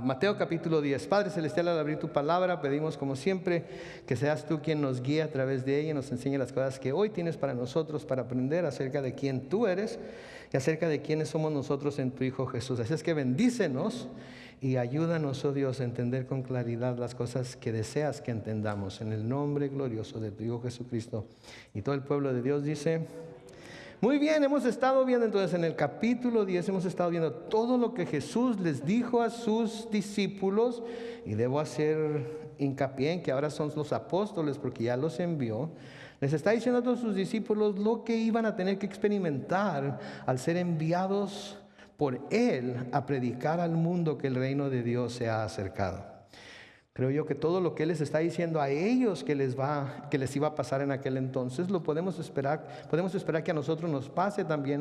Mateo capítulo 10. Padre Celestial, al abrir tu palabra, pedimos como siempre que seas tú quien nos guíe a través de ella y nos enseñe las cosas que hoy tienes para nosotros, para aprender acerca de quién tú eres y acerca de quiénes somos nosotros en tu Hijo Jesús. Así es que bendícenos y ayúdanos, oh Dios, a entender con claridad las cosas que deseas que entendamos. En el nombre glorioso de tu Hijo Jesucristo. Y todo el pueblo de Dios dice... Muy bien, hemos estado viendo entonces en el capítulo 10, hemos estado viendo todo lo que Jesús les dijo a sus discípulos, y debo hacer hincapié en que ahora son los apóstoles porque ya los envió. Les está diciendo a todos sus discípulos lo que iban a tener que experimentar al ser enviados por Él a predicar al mundo que el reino de Dios se ha acercado. Creo yo que todo lo que Él les está diciendo a ellos que les iba a pasar en aquel entonces, lo podemos esperar que a nosotros nos pase también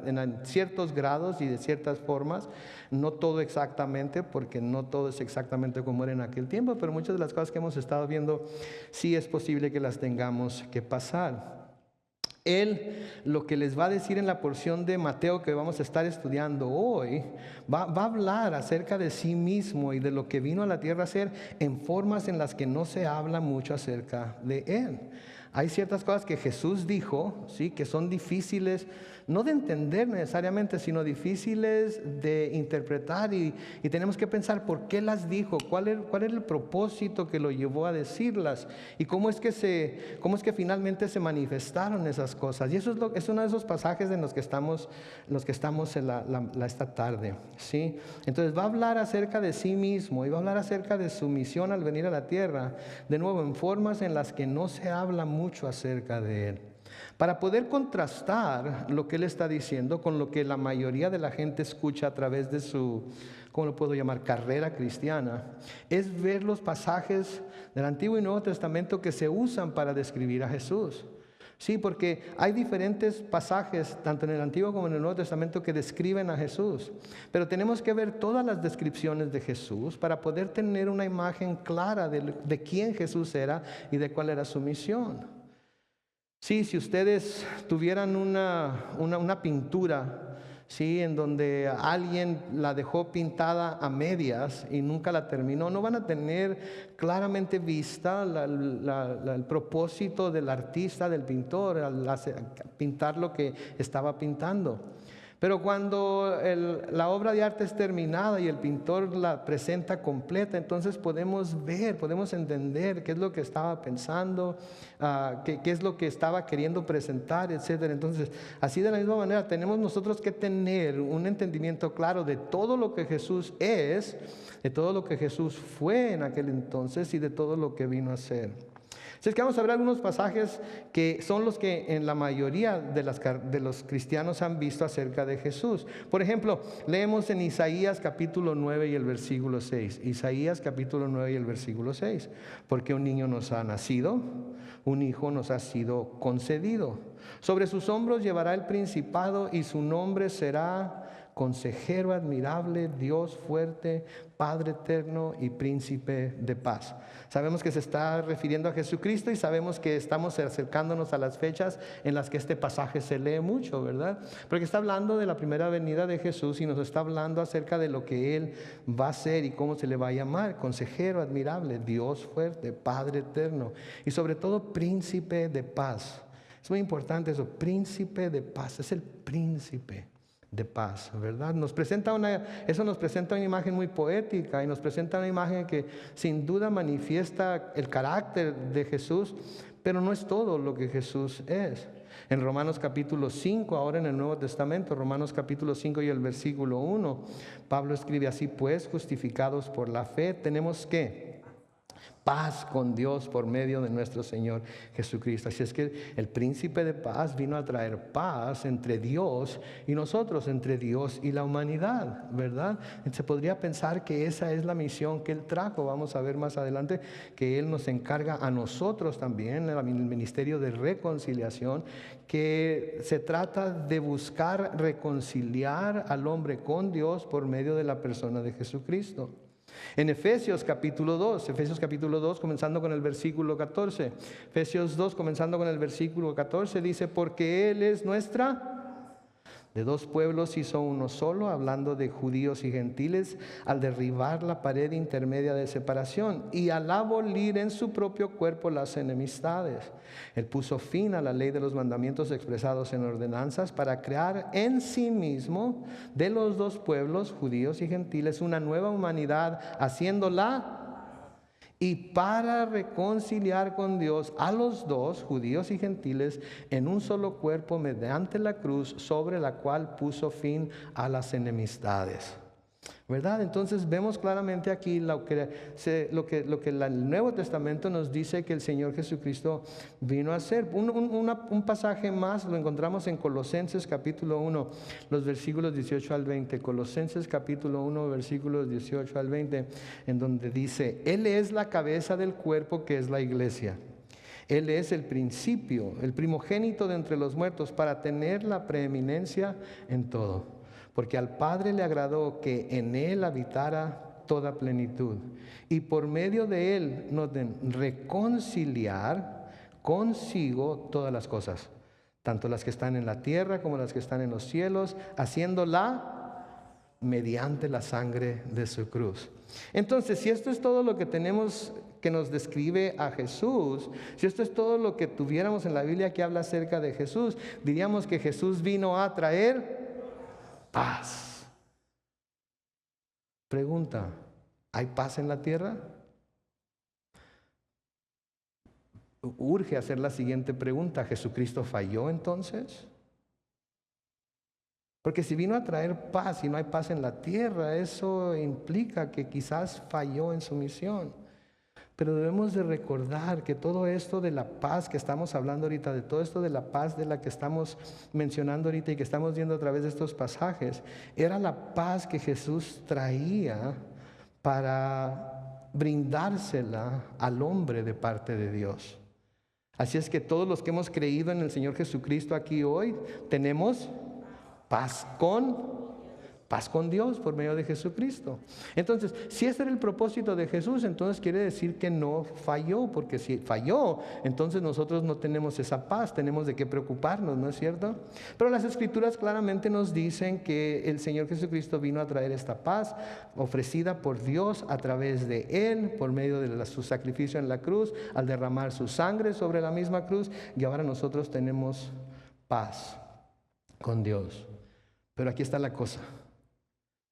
en ciertos grados y de ciertas formas. No todo exactamente, porque no todo es exactamente como era en aquel tiempo, pero muchas de las cosas que hemos estado viendo sí es posible que las tengamos que pasar. Él lo que les va a decir en la porción de Mateo que vamos a estar estudiando hoy, va a hablar acerca de sí mismo y de lo que vino a la tierra a hacer en formas en las que no se habla mucho acerca de Él. Hay ciertas cosas que Jesús dijo, ¿sí?, que son difíciles, no de entender necesariamente, sino difíciles de interpretar, y tenemos que pensar por qué las dijo, cuál era el propósito que lo llevó a decirlas, y cómo es que finalmente se manifestaron esas cosas. Y eso es uno de esos pasajes en los que estamos esta tarde, ¿sí? Entonces va a hablar acerca de sí mismo y va a hablar acerca de su misión al venir a la tierra, de nuevo en formas en las que no se habla mucho acerca de Él, para poder contrastar lo que Él está diciendo con lo que la mayoría de la gente escucha a través de su, ¿cómo lo puedo llamar?, carrera cristiana. Es ver los pasajes del Antiguo y Nuevo Testamento que se usan para describir a Jesús. Sí, porque hay diferentes pasajes, tanto en el Antiguo como en el Nuevo Testamento, que describen a Jesús. Pero tenemos que ver todas las descripciones de Jesús para poder tener una imagen clara de quién Jesús era y de cuál era su misión. Sí, si ustedes tuvieran una pintura, sí, en donde alguien la dejó pintada a medias y nunca la terminó, no van a tener claramente vista el propósito del artista, del pintor, al pintar lo que estaba pintando. Pero cuando la obra de arte es terminada y el pintor la presenta completa, entonces podemos ver, podemos entender qué es lo que estaba pensando, qué es lo que estaba queriendo presentar, etc. Entonces, así de la misma manera tenemos nosotros que tener un entendimiento claro de todo lo que Jesús es, de todo lo que Jesús fue en aquel entonces y de todo lo que vino a ser. Así es que vamos a ver algunos pasajes que son los que en la mayoría de los cristianos han visto acerca de Jesús. Por ejemplo, leemos en Isaías capítulo 9 y el versículo 6. Isaías capítulo 9 y el versículo 6. Porque un niño nos ha nacido, un hijo nos ha sido concedido. Sobre sus hombros llevará el principado y su nombre será Consejero admirable, Dios fuerte, Padre eterno y Príncipe de paz. Sabemos que se está refiriendo a Jesucristo y sabemos que estamos acercándonos a las fechas en las que este pasaje se lee mucho, ¿verdad? Porque está hablando de la primera venida de Jesús y nos está hablando acerca de lo que Él va a hacer y cómo se le va a llamar. Consejero admirable, Dios fuerte, Padre eterno y sobre todo Príncipe de paz. Es muy importante eso, Príncipe de paz, es el príncipe de paz, ¿verdad? Eso nos presenta una imagen muy poética y nos presenta una imagen que sin duda manifiesta el carácter de Jesús, pero no es todo lo que Jesús es. En Romanos capítulo 5, ahora en el Nuevo Testamento, Romanos capítulo 5 y el versículo 1, Pablo escribe así: pues justificados por la fe tenemos que paz con Dios por medio de nuestro Señor Jesucristo. Así es que el príncipe de paz vino a traer paz entre Dios y nosotros, entre Dios y la humanidad, ¿verdad? Se podría pensar que esa es la misión que Él trajo. Vamos a ver más adelante que Él nos encarga a nosotros también, el ministerio de reconciliación, que se trata de buscar reconciliar al hombre con Dios por medio de la persona de Jesucristo. En Efesios capítulo 2, comenzando con el versículo 14. Efesios 2, comenzando con el versículo 14, dice: porque Él es nuestra De dos pueblos hizo uno solo, hablando de judíos y gentiles, al derribar la pared intermedia de separación y al abolir en su propio cuerpo las enemistades. Él puso fin a la ley de los mandamientos expresados en ordenanzas para crear en sí mismo de los dos pueblos, judíos y gentiles, una nueva humanidad, haciéndola y para reconciliar con Dios a los dos, judíos y gentiles, en un solo cuerpo mediante la cruz, sobre la cual puso fin a las enemistades. ¿Verdad? Entonces vemos claramente aquí lo que el Nuevo Testamento nos dice que el Señor Jesucristo vino a hacer. Un pasaje más lo encontramos en Colosenses capítulo 1, los versículos 18 al 20. Colosenses capítulo 1, versículos 18 al 20, en donde dice: Él es la cabeza del cuerpo, que es la iglesia. Él es el principio, el primogénito de entre los muertos, para tener la preeminencia en todo. Porque al Padre le agradó que en Él habitara toda plenitud, y por medio de Él nos den reconciliar consigo todas las cosas, tanto las que están en la tierra como las que están en los cielos, haciéndola mediante la sangre de su cruz. Entonces, si esto es todo lo que tenemos que nos describe a Jesús, si esto es todo lo que tuviéramos en la Biblia que habla acerca de Jesús, diríamos que Jesús vino a traer paz. Pregunta: ¿hay paz en la tierra? Urge hacer la siguiente pregunta: ¿Jesucristo falló entonces? Porque si vino a traer paz y no hay paz en la tierra, eso implica que quizás falló en su misión. Pero debemos de recordar que todo esto de la paz que estamos hablando ahorita, de todo esto de la paz de la que estamos mencionando ahorita y que estamos viendo a través de estos pasajes, era la paz que Jesús traía para brindársela al hombre de parte de Dios. Así es que todos los que hemos creído en el Señor Jesucristo aquí hoy, tenemos paz con Dios por medio de Jesucristo. Entonces, si ese era el propósito de Jesús, entonces quiere decir que no falló, porque si falló, entonces nosotros no tenemos esa paz, tenemos de qué preocuparnos, ¿no es cierto? Pero las Escrituras claramente nos dicen que el Señor Jesucristo vino a traer esta paz ofrecida por Dios a través de Él, por medio de su sacrificio en la cruz, al derramar su sangre sobre la misma cruz, y ahora nosotros tenemos paz con Dios. Pero aquí está la cosa.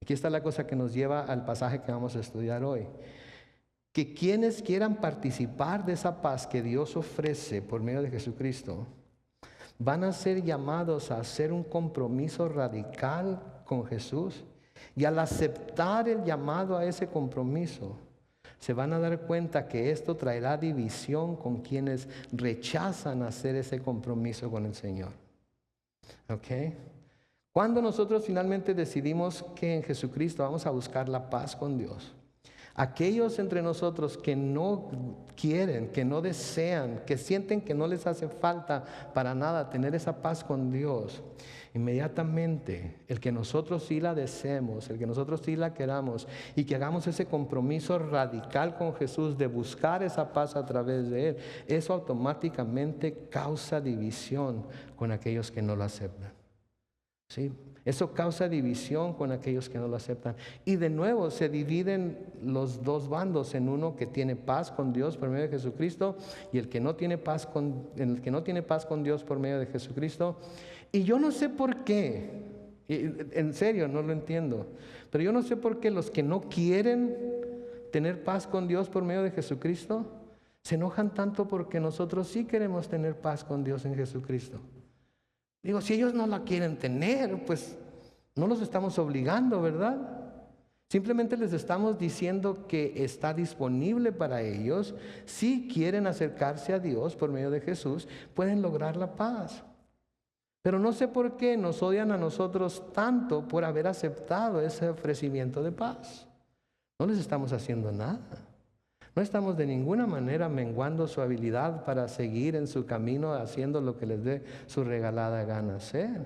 Aquí está la cosa que nos lleva al pasaje que vamos a estudiar hoy. Que quienes quieran participar de esa paz que Dios ofrece por medio de Jesucristo, van a ser llamados a hacer un compromiso radical con Jesús. Y al aceptar el llamado a ese compromiso, se van a dar cuenta que esto traerá división con quienes rechazan hacer ese compromiso con el Señor. ¿Ok? Cuando nosotros finalmente decidimos que en Jesucristo vamos a buscar la paz con Dios, aquellos entre nosotros que no quieren, que no desean, que sienten que no les hace falta para nada tener esa paz con Dios, inmediatamente el que nosotros sí la deseemos, el que nosotros sí la queramos y que hagamos ese compromiso radical con Jesús de buscar esa paz a través de Él, eso automáticamente causa división con aquellos que no lo aceptan. ¿Sí? Eso causa división con aquellos que no lo aceptan. Y de nuevo se dividen los dos bandos en uno que tiene paz con Dios por medio de Jesucristo y el que no tiene paz con Dios por medio de Jesucristo. Y yo no sé por qué, en serio no lo entiendo, pero yo no sé por qué los que no quieren tener paz con Dios por medio de Jesucristo se enojan tanto porque nosotros sí queremos tener paz con Dios en Jesucristo. Digo, si ellos no la quieren tener, pues no los estamos obligando, ¿verdad? Simplemente les estamos diciendo que está disponible para ellos. Si quieren acercarse a Dios por medio de Jesús, pueden lograr la paz. Pero no sé por qué nos odian a nosotros tanto por haber aceptado ese ofrecimiento de paz. No les estamos haciendo nada. No estamos de ninguna manera menguando su habilidad para seguir en su camino haciendo lo que les dé su regalada gana hacer.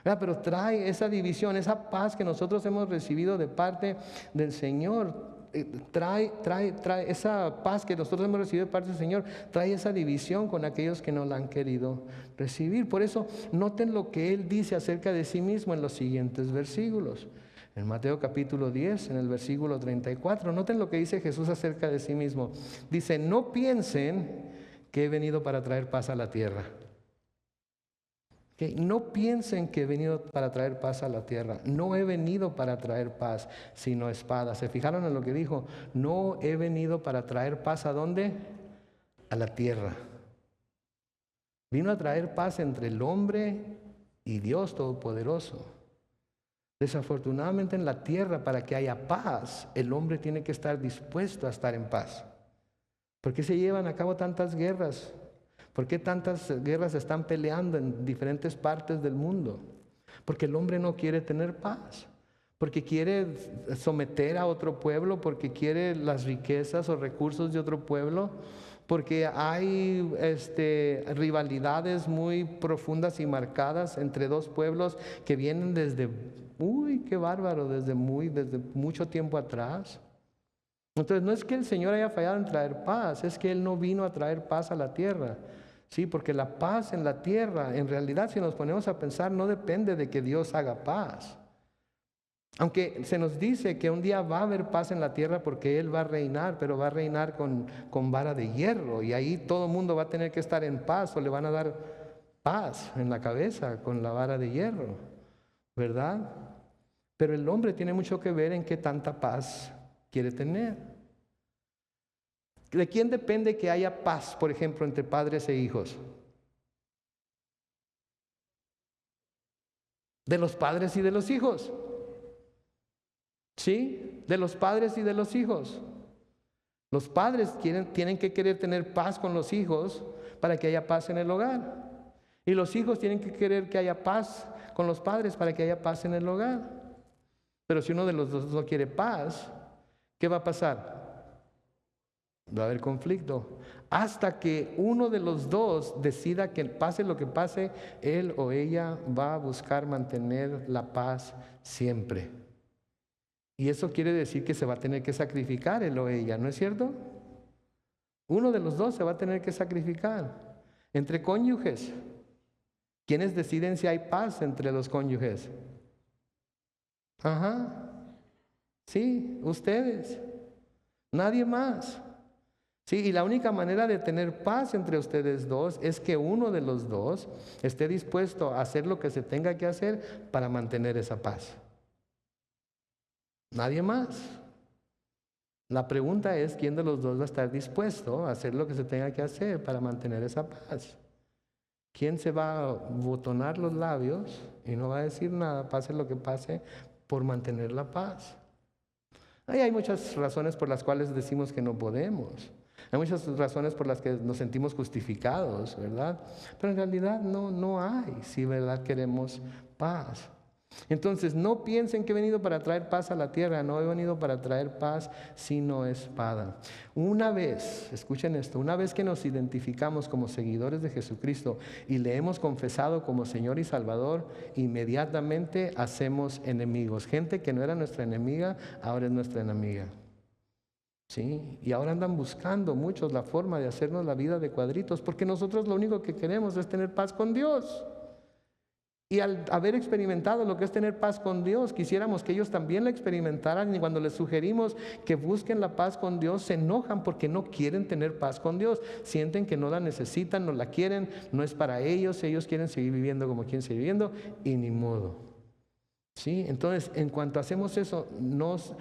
Pero trae esa división, esa paz que nosotros hemos recibido de parte del Señor. trae esa paz que nosotros hemos recibido de parte del Señor, trae esa división con aquellos que no la han querido recibir. Por eso, noten lo que Él dice acerca de sí mismo en los siguientes versículos. En Mateo capítulo 10, en el versículo 34, noten lo que dice Jesús acerca de sí mismo. Dice, no piensen que he venido para traer paz a la tierra. No piensen que he venido para traer paz a la tierra. No he venido para traer paz, sino espada. ¿Se fijaron en lo que dijo? No he venido para traer paz, ¿a dónde? A la tierra. Vino a traer paz entre el hombre y Dios Todopoderoso. Desafortunadamente en la tierra, para que haya paz, el hombre tiene que estar dispuesto a estar en paz. ¿Por qué se llevan a cabo tantas guerras? ¿Por qué tantas guerras se están peleando en diferentes partes del mundo? Porque el hombre no quiere tener paz. Porque quiere someter a otro pueblo, porque quiere las riquezas o recursos de otro pueblo, porque hay rivalidades muy profundas y marcadas entre dos pueblos que vienen desde, qué bárbaro, desde mucho tiempo atrás. Entonces no es que el Señor haya fallado en traer paz, es que Él no vino a traer paz a la tierra. Sí, porque la paz en la tierra, en realidad, si nos ponemos a pensar, no depende de que Dios haga paz. Aunque se nos dice que un día va a haber paz en la tierra porque Él va a reinar, pero va a reinar con vara de hierro, y ahí todo el mundo va a tener que estar en paz, o le van a dar paz en la cabeza con la vara de hierro, ¿verdad? Pero el hombre tiene mucho que ver en qué tanta paz quiere tener. ¿De quién depende que haya paz, por ejemplo, entre padres e hijos? De los padres y de los hijos. ¿Sí? De los padres y de los hijos. Los padres tienen que querer tener paz con los hijos para que haya paz en el hogar. Y los hijos tienen que querer que haya paz con los padres para que haya paz en el hogar. Pero si uno de los dos no quiere paz, ¿qué va a pasar? Va a haber conflicto. Hasta que uno de los dos decida que pase lo que pase, él o ella va a buscar mantener la paz siempre. Y eso quiere decir que se va a tener que sacrificar él o ella, ¿no es cierto? Uno de los dos se va a tener que sacrificar. Entre cónyuges, ¿quiénes deciden si hay paz entre los cónyuges? Ajá. Sí, ustedes. Nadie más. Sí, y la única manera de tener paz entre ustedes dos es que uno de los dos esté dispuesto a hacer lo que se tenga que hacer para mantener esa paz. Nadie más. La pregunta es, ¿quién de los dos va a estar dispuesto a hacer lo que se tenga que hacer para mantener esa paz? ¿Quién se va a botonar los labios y no va a decir nada, pase lo que pase, por mantener la paz? Ahí hay muchas razones por las cuales decimos que no podemos. Hay muchas razones por las que nos sentimos justificados, ¿verdad? Pero en realidad no hay, si verdad queremos paz. Entonces, no piensen que he venido para traer paz a la tierra. No he venido para traer paz, sino espada. Una vez, escuchen esto, una vez que nos identificamos como seguidores de Jesucristo y le hemos confesado como Señor y Salvador, inmediatamente hacemos enemigos. Gente que no era nuestra enemiga, ahora es nuestra enemiga. ¿Sí? Y ahora andan buscando muchos la forma de hacernos la vida de cuadritos, porque nosotros lo único que queremos es tener paz con Dios. Y al haber experimentado lo que es tener paz con Dios, quisiéramos que ellos también la experimentaran, y cuando les sugerimos que busquen la paz con Dios, se enojan porque no quieren tener paz con Dios. Sienten que no la necesitan, no la quieren, no es para ellos, ellos quieren seguir viviendo como quieren seguir viviendo, y ni modo. ¿Sí? Entonces, en cuanto hacemos eso, nos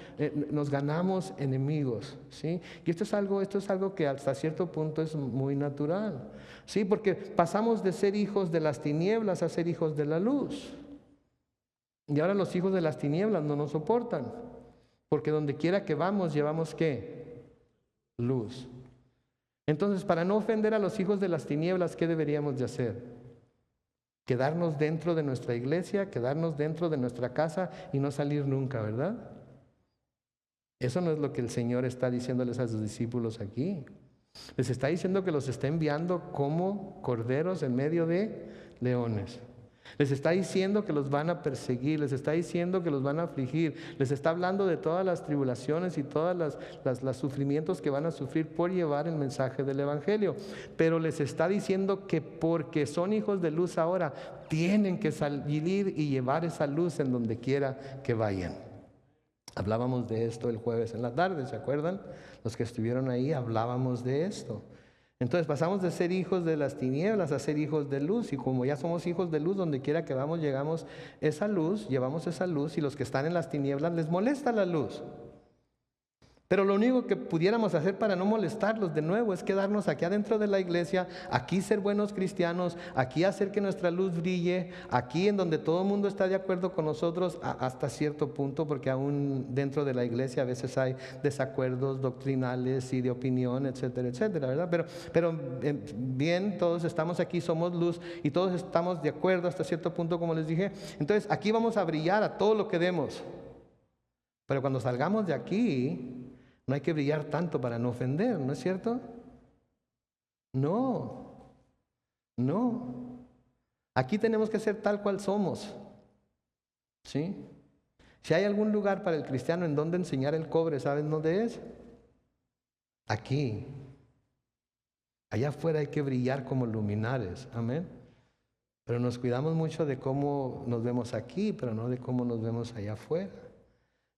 ganamos enemigos. ¿Sí? Y esto es algo que hasta cierto punto es muy natural. ¿Sí? Porque pasamos de ser hijos de las tinieblas a ser hijos de la luz. Y ahora los hijos de las tinieblas no nos soportan. Porque donde quiera que vamos, llevamos ¿qué? Luz. Entonces, para no ofender a los hijos de las tinieblas, ¿qué deberíamos de hacer? Quedarnos dentro de nuestra iglesia, quedarnos dentro de nuestra casa y no salir nunca, ¿verdad? Eso no es lo que el Señor está diciéndoles a sus discípulos aquí. Les está diciendo que los está enviando como corderos en medio de leones. Les está diciendo que los van a perseguir, les está diciendo que los van a afligir, les está hablando de todas las tribulaciones y todos los sufrimientos que van a sufrir por llevar el mensaje del Evangelio. Pero les está diciendo que porque son hijos de luz ahora, tienen que salir y llevar esa luz en donde quiera que vayan. Hablábamos de esto el jueves en la tarde, ¿se acuerdan? Los que estuvieron ahí hablábamos de esto. Entonces pasamos de ser hijos de las tinieblas a ser hijos de luz, y como ya somos hijos de luz, donde quiera que vamos, llevamos esa luz, y los que están en las tinieblas les molesta la luz. Pero lo único que pudiéramos hacer para no molestarlos de nuevo es quedarnos aquí adentro de la iglesia, aquí ser buenos cristianos, aquí hacer que nuestra luz brille, aquí en donde todo el mundo está de acuerdo con nosotros hasta cierto punto, porque aún dentro de la iglesia a veces hay desacuerdos doctrinales y de opinión, etcétera, etcétera, ¿verdad? Pero bien, todos estamos aquí, somos luz y todos estamos de acuerdo hasta cierto punto, como les dije. Entonces aquí vamos a brillar a todo lo que demos. Pero cuando salgamos de aquí, no hay que brillar tanto para no ofender, ¿no es cierto? No. Aquí tenemos que ser tal cual somos. ¿Sí? Si hay algún lugar para el cristiano en donde enseñar el cobre, ¿saben dónde es? Aquí. Allá afuera hay que brillar como luminares. Amén. Pero nos cuidamos mucho de cómo nos vemos aquí, pero no de cómo nos vemos allá afuera.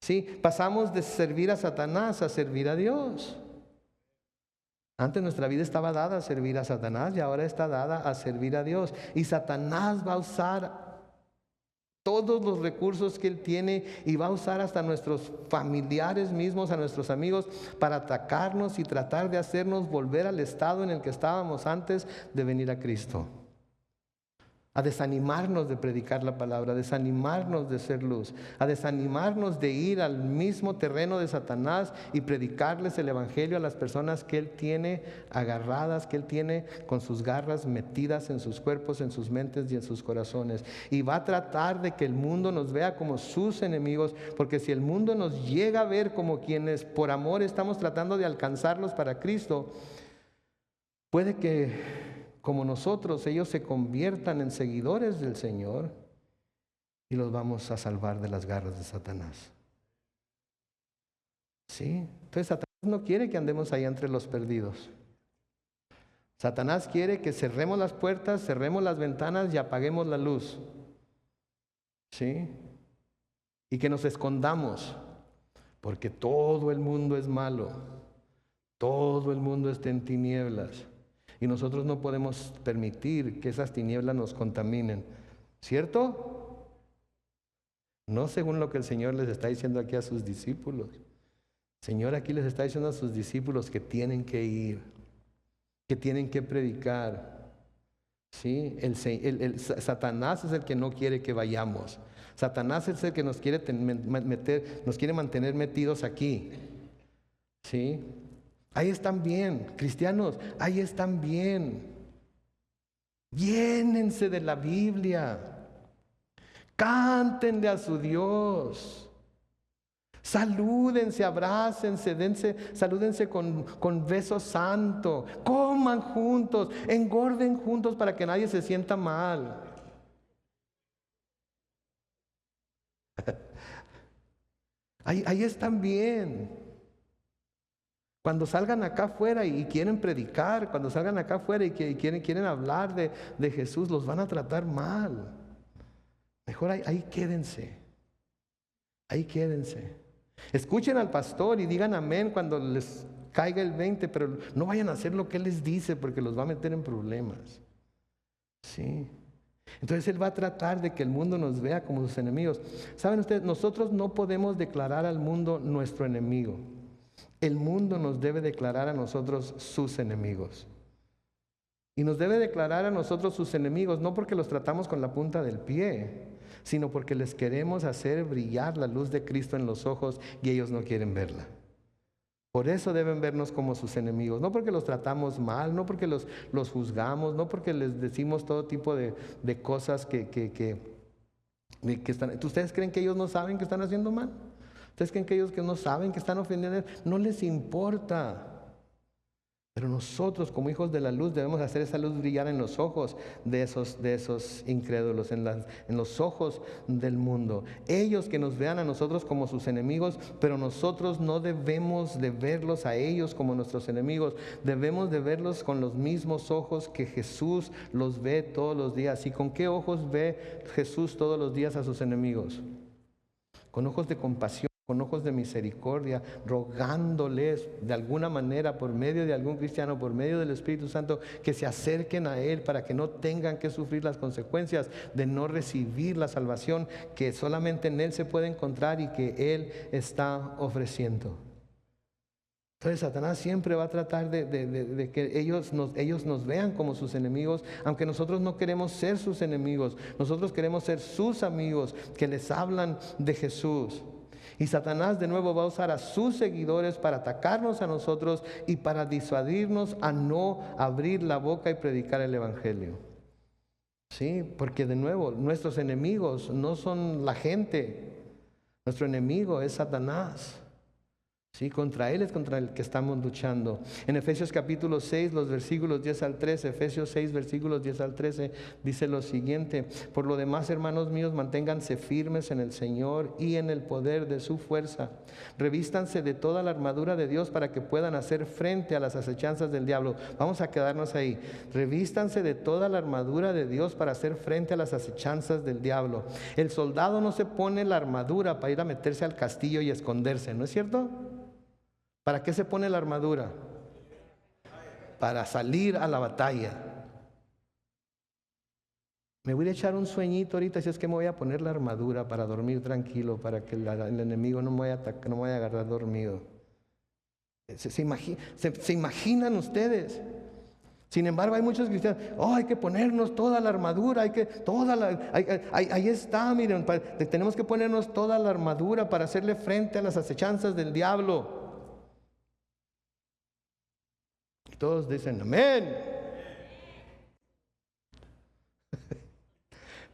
Sí, pasamos de servir a Satanás a servir a Dios. Antes nuestra vida estaba dada a servir a Satanás y ahora está dada a servir a Dios. Y Satanás va a usar todos los recursos que él tiene y va a usar hasta nuestros familiares mismos, a nuestros amigos, para atacarnos y tratar de hacernos volver al estado en el que estábamos antes de venir a Cristo. A desanimarnos de predicar la palabra, a desanimarnos de ser luz, a desanimarnos de ir al mismo terreno de Satanás y predicarles el evangelio a las personas que él tiene agarradas, que él tiene con sus garras metidas en sus cuerpos, en sus mentes y en sus corazones. Y va a tratar de que el mundo nos vea como sus enemigos, porque si el mundo nos llega a ver como quienes por amor estamos tratando de alcanzarlos para Cristo, puede que como nosotros, ellos se conviertan en seguidores del Señor y los vamos a salvar de las garras de Satanás. ¿Sí? Entonces Satanás no quiere que andemos ahí entre los perdidos. Satanás quiere que cerremos las puertas, cerremos las ventanas y apaguemos la luz. ¿Sí? Y que nos escondamos, porque todo el mundo es malo. Todo el mundo está en tinieblas. Y nosotros no podemos permitir que esas tinieblas nos contaminen. ¿Cierto? No según lo que el Señor les está diciendo aquí a sus discípulos. El Señor aquí les está diciendo a sus discípulos que tienen que ir, que tienen que predicar. ¿Sí? Satanás es el que no quiere que vayamos. Satanás es el que nos quiere mantener metidos aquí. ¿Sí? Ahí están bien, cristianos, ahí están bien. Llénense de la Biblia. Cántenle a su Dios. Salúdense, abrácense, salúdense con beso santo. Coman juntos, engorden juntos para que nadie se sienta mal. Ahí están bien. Cuando salgan acá afuera y quieren predicar, cuando salgan acá afuera y quieren hablar de Jesús, los van a tratar mal. Mejor ahí quédense. Ahí quédense. Escuchen al pastor y digan amén cuando les caiga el 20, pero no vayan a hacer lo que él les dice porque los va a meter en problemas. Sí. Entonces él va a tratar de que el mundo nos vea como sus enemigos. ¿Saben ustedes? Nosotros no podemos declarar al mundo nuestro enemigo. El mundo nos debe declarar a nosotros sus enemigos. Y nos debe declarar a nosotros sus enemigos, no porque los tratamos con la punta del pie, sino porque les queremos hacer brillar la luz de Cristo en los ojos y ellos no quieren verla. Por eso deben vernos como sus enemigos, no porque los tratamos mal, no porque los juzgamos, no porque les decimos todo tipo de cosas que están. ¿Ustedes creen que ellos no saben que están haciendo mal? ¿Ustedes creen que ellos que no saben que están ofendiendo? No les importa. Pero nosotros como hijos de la luz debemos hacer esa luz brillar en los ojos de esos incrédulos, en los ojos del mundo. Ellos que nos vean a nosotros como sus enemigos, pero nosotros no debemos de verlos a ellos como nuestros enemigos. Debemos de verlos con los mismos ojos que Jesús los ve todos los días. ¿Y con qué ojos ve Jesús todos los días a sus enemigos? Con ojos de compasión, con ojos de misericordia, rogándoles de alguna manera por medio de algún cristiano, por medio del Espíritu Santo, que se acerquen a Él para que no tengan que sufrir las consecuencias de no recibir la salvación que solamente en Él se puede encontrar y que Él está ofreciendo. Entonces Satanás siempre va a tratar de que ellos nos vean como sus enemigos, aunque nosotros no queremos ser sus enemigos. Nosotros queremos ser sus amigos que les hablan de Jesús. Y Satanás de nuevo va a usar a sus seguidores para atacarnos a nosotros y para disuadirnos a no abrir la boca y predicar el Evangelio. Sí, porque de nuevo nuestros enemigos no son la gente. Nuestro enemigo es Satanás. Sí, contra Él es contra el que estamos luchando. En Efesios capítulo 6, los versículos 10 al 13, Efesios 6, versículos 10 al 13, dice lo siguiente: por lo demás, hermanos míos, manténganse firmes en el Señor y en el poder de su fuerza. Revístanse de toda la armadura de Dios para que puedan hacer frente a las acechanzas del diablo. Vamos a quedarnos ahí. Revístanse de toda la armadura de Dios para hacer frente a las acechanzas del diablo. El soldado no se pone la armadura para ir a meterse al castillo y esconderse, ¿no es cierto? ¿Para qué se pone la armadura? Para salir a la batalla. Me voy a echar un sueñito ahorita, si es que me voy a poner la armadura para dormir tranquilo, para que el enemigo no me vaya a atacar, no me vaya a agarrar dormido. ¿Se imaginan ustedes? Sin embargo, hay muchos cristianos, hay que ponernos toda la armadura, ahí está, miren, tenemos que ponernos toda la armadura para hacerle frente a las acechanzas del diablo. Todos dicen amén.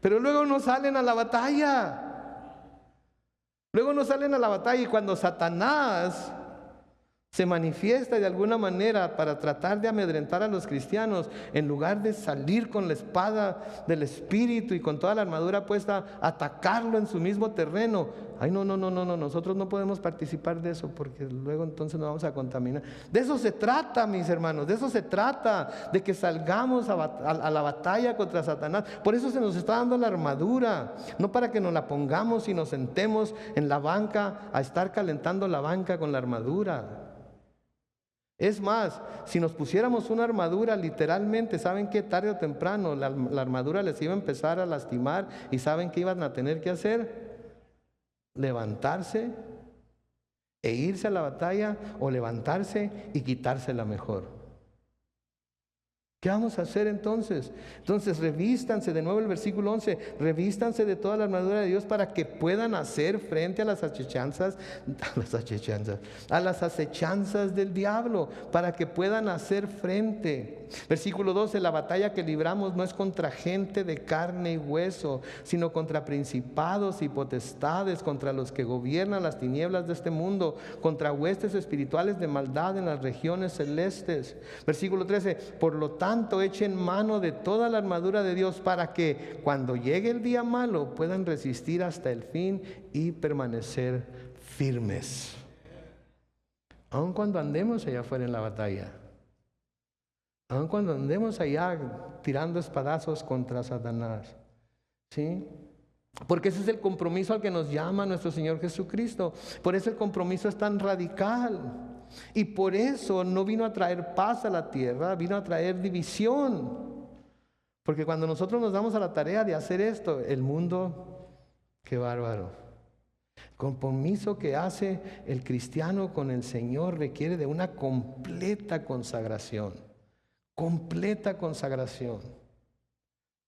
Pero luego no salen a la batalla. Luego no salen a la batalla y cuando Satanás se manifiesta de alguna manera para tratar de amedrentar a los cristianos, en lugar de salir con la espada del Espíritu y con toda la armadura puesta, atacarlo en su mismo terreno. No, nosotros no podemos participar de eso porque luego entonces nos vamos a contaminar. De eso se trata, mis hermanos, de eso se trata, de que salgamos a la batalla contra Satanás. Por eso se nos está dando la armadura, no para que nos la pongamos y nos sentemos en la banca a estar calentando la banca con la armadura. Es más, si nos pusiéramos una armadura, literalmente, ¿saben qué? Tarde o temprano la armadura les iba a empezar a lastimar y ¿saben qué iban a tener que hacer? Levantarse e irse a la batalla, o levantarse y quitársela mejor. ¿Qué vamos a hacer entonces? Entonces revístanse, de nuevo el versículo 11, revístanse de toda la armadura de Dios para que puedan hacer frente a las acechanzas del diablo, para que puedan hacer frente. Versículo 12, la batalla que libramos no es contra gente de carne y hueso, sino contra principados y potestades, contra los que gobiernan las tinieblas de este mundo, contra huestes espirituales de maldad en las regiones celestes. Versículo 13, por lo tanto echen mano de toda la armadura de Dios para que cuando llegue el día malo puedan resistir hasta el fin y permanecer firmes. Aun cuando andemos allá afuera en la batalla, aun cuando andemos allá tirando espadazos contra Satanás, ¿sí? Porque ese es el compromiso al que nos llama nuestro Señor Jesucristo. Por eso el compromiso es tan radical. Y por eso no vino a traer paz a la tierra, vino a traer división. Porque cuando nosotros nos damos a la tarea de hacer esto, el mundo, qué bárbaro. El compromiso que hace el cristiano con el Señor requiere de una completa consagración. Completa consagración.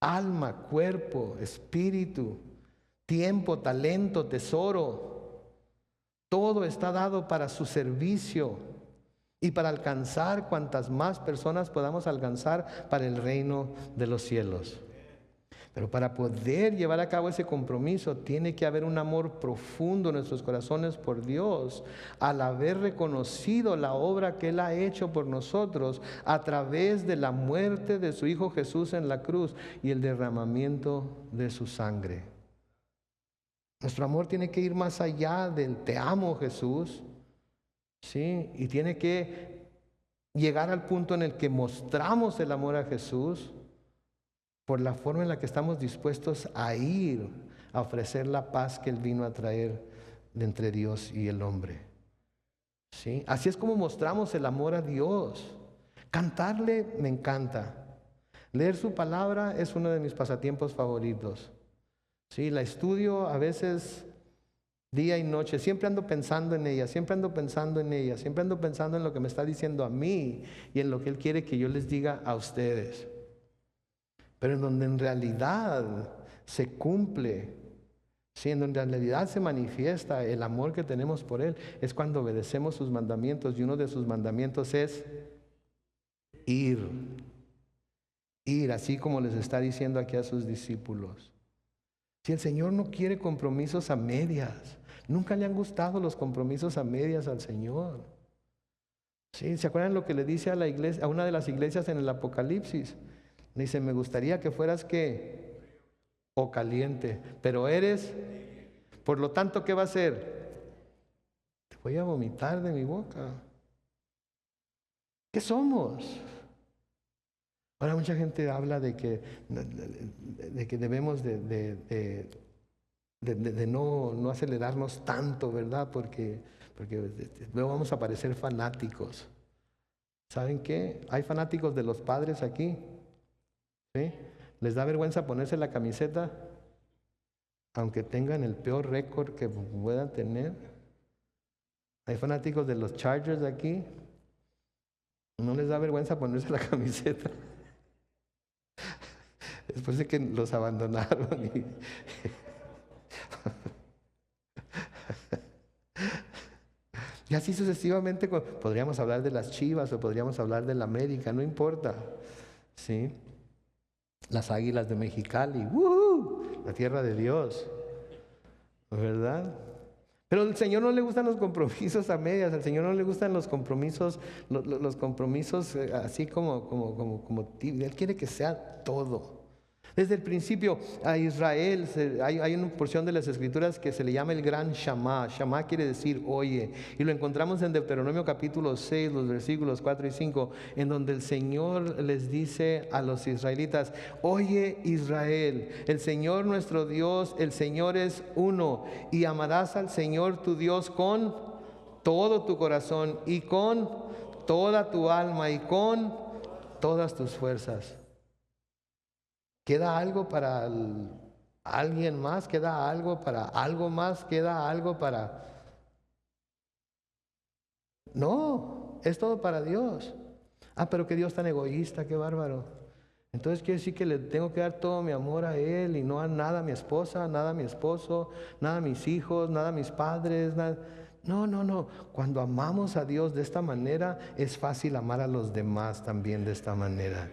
Alma, cuerpo, espíritu, tiempo, talento, tesoro. Todo está dado para su servicio y para alcanzar cuantas más personas podamos alcanzar para el reino de los cielos. Pero para poder llevar a cabo ese compromiso, tiene que haber un amor profundo en nuestros corazones por Dios, al haber reconocido la obra que Él ha hecho por nosotros a través de la muerte de su Hijo Jesús en la cruz y el derramamiento de su sangre. Nuestro amor tiene que ir más allá del te amo, Jesús, ¿sí? Y tiene que llegar al punto en el que mostramos el amor a Jesús por la forma en la que estamos dispuestos a ir a ofrecer la paz que Él vino a traer de entre Dios y el hombre. ¿Sí? Así es como mostramos el amor a Dios. Cantarle me encanta. Leer su palabra es uno de mis pasatiempos favoritos. Sí, la estudio a veces día y noche. Siempre ando pensando en ella, siempre ando pensando en ella, siempre ando pensando en lo que me está diciendo a mí y en lo que Él quiere que yo les diga a ustedes. Pero en donde en realidad se cumple, sí, en donde en realidad se manifiesta el amor que tenemos por Él, es cuando obedecemos sus mandamientos. Y uno de sus mandamientos es ir, así como les está diciendo aquí a sus discípulos. Si el Señor no quiere compromisos a medias, nunca le han gustado los compromisos a medias al Señor. ¿Sí? ¿Se acuerdan lo que le dice a la iglesia, a una de las iglesias en el Apocalipsis? Le dice, me gustaría que fueras ¿qué? O caliente, pero eres, por lo tanto, ¿qué va a hacer? Te voy a vomitar de mi boca. ¿Qué somos? Ahora mucha gente habla de que debemos de no acelerarnos tanto, ¿verdad? Porque luego vamos a parecer fanáticos. ¿Saben qué? Hay fanáticos de los padres aquí. ¿Sí? ¿Les da vergüenza ponerse la camiseta? Aunque tengan el peor récord que puedan tener. Hay fanáticos de los Chargers aquí. ¿No les da vergüenza ponerse la camiseta? Después de que los abandonaron. Y así sucesivamente, podríamos hablar de las Chivas o podríamos hablar de la América, no importa. ¿Sí? Las Águilas de Mexicali, ¡woohoo! La tierra de Dios, ¿verdad? Pero al Señor no le gustan los compromisos a medias, al Señor no le gustan los compromisos, los compromisos así como Él quiere que sea todo. Desde el principio a Israel hay una porción de las Escrituras que se le llama el gran Shama. Shama quiere decir oye. Y lo encontramos en Deuteronomio capítulo 6, los versículos 4 y 5, en donde el Señor les dice a los israelitas, oye Israel, el Señor nuestro Dios, el Señor es uno, y amarás al Señor tu Dios con todo tu corazón y con toda tu alma y con todas tus fuerzas. ¿Queda algo para alguien más? ¿Queda algo para algo más? ¿Queda algo para...? No, es todo para Dios. Ah, pero que Dios tan egoísta, qué bárbaro. Entonces quiere decir que le tengo que dar todo mi amor a Él y no a nada a mi esposa, nada a mi esposo, nada a mis hijos, nada a mis padres, nada... No. Cuando amamos a Dios de esta manera, es fácil amar a los demás también de esta manera.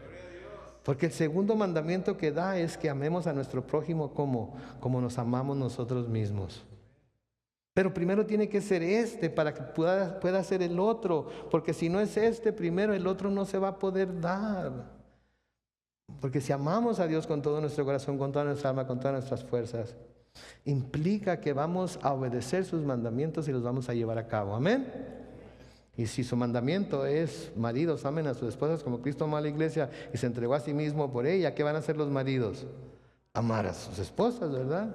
Porque el segundo mandamiento que da es que amemos a nuestro prójimo como nos amamos nosotros mismos. Pero primero tiene que ser este para que pueda ser el otro. Porque si no es este primero, el otro no se va a poder dar. Porque si amamos a Dios con todo nuestro corazón, con toda nuestra alma, con todas nuestras fuerzas, implica que vamos a obedecer sus mandamientos y los vamos a llevar a cabo. Amén. Y si su mandamiento es, maridos, amen a sus esposas como Cristo amó a la iglesia y se entregó a sí mismo por ella, ¿qué van a hacer los maridos? Amar a sus esposas, ¿verdad?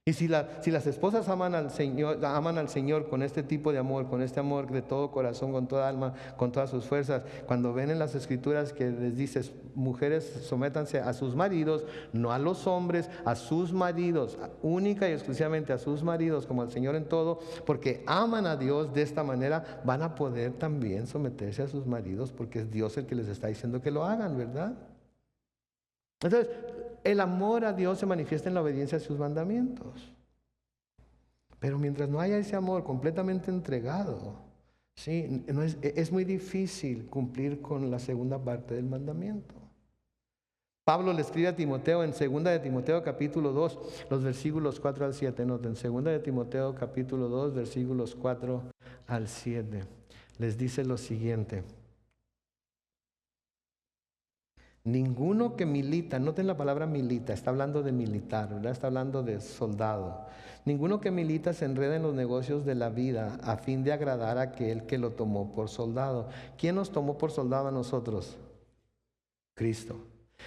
Y si las esposas aman al Señor con este tipo de amor, con este amor de todo corazón, con toda alma, con todas sus fuerzas, cuando ven en las Escrituras que les dice, mujeres, sométanse a sus maridos, no a los hombres, a sus maridos, única y exclusivamente a sus maridos, como al Señor en todo, porque aman a Dios de esta manera, van a poder también someterse a sus maridos, porque es Dios el que les está diciendo que lo hagan, ¿verdad? Entonces, el amor a Dios se manifiesta en la obediencia a sus mandamientos. Pero mientras no haya ese amor completamente entregado, ¿sí? Es muy difícil cumplir con la segunda parte del mandamiento. Pablo le escribe a Timoteo en 2 de Timoteo capítulo 2, los versículos 4 al 7. Noten, 2 de Timoteo capítulo 2, versículos 4 al 7. Les dice lo siguiente. Ninguno que milita, noten la palabra milita, está hablando de militar, ¿verdad? Está hablando de soldado. Ninguno que milita se enreda en los negocios de la vida a fin de agradar a aquel que lo tomó por soldado. ¿Quién nos tomó por soldado a nosotros? Cristo.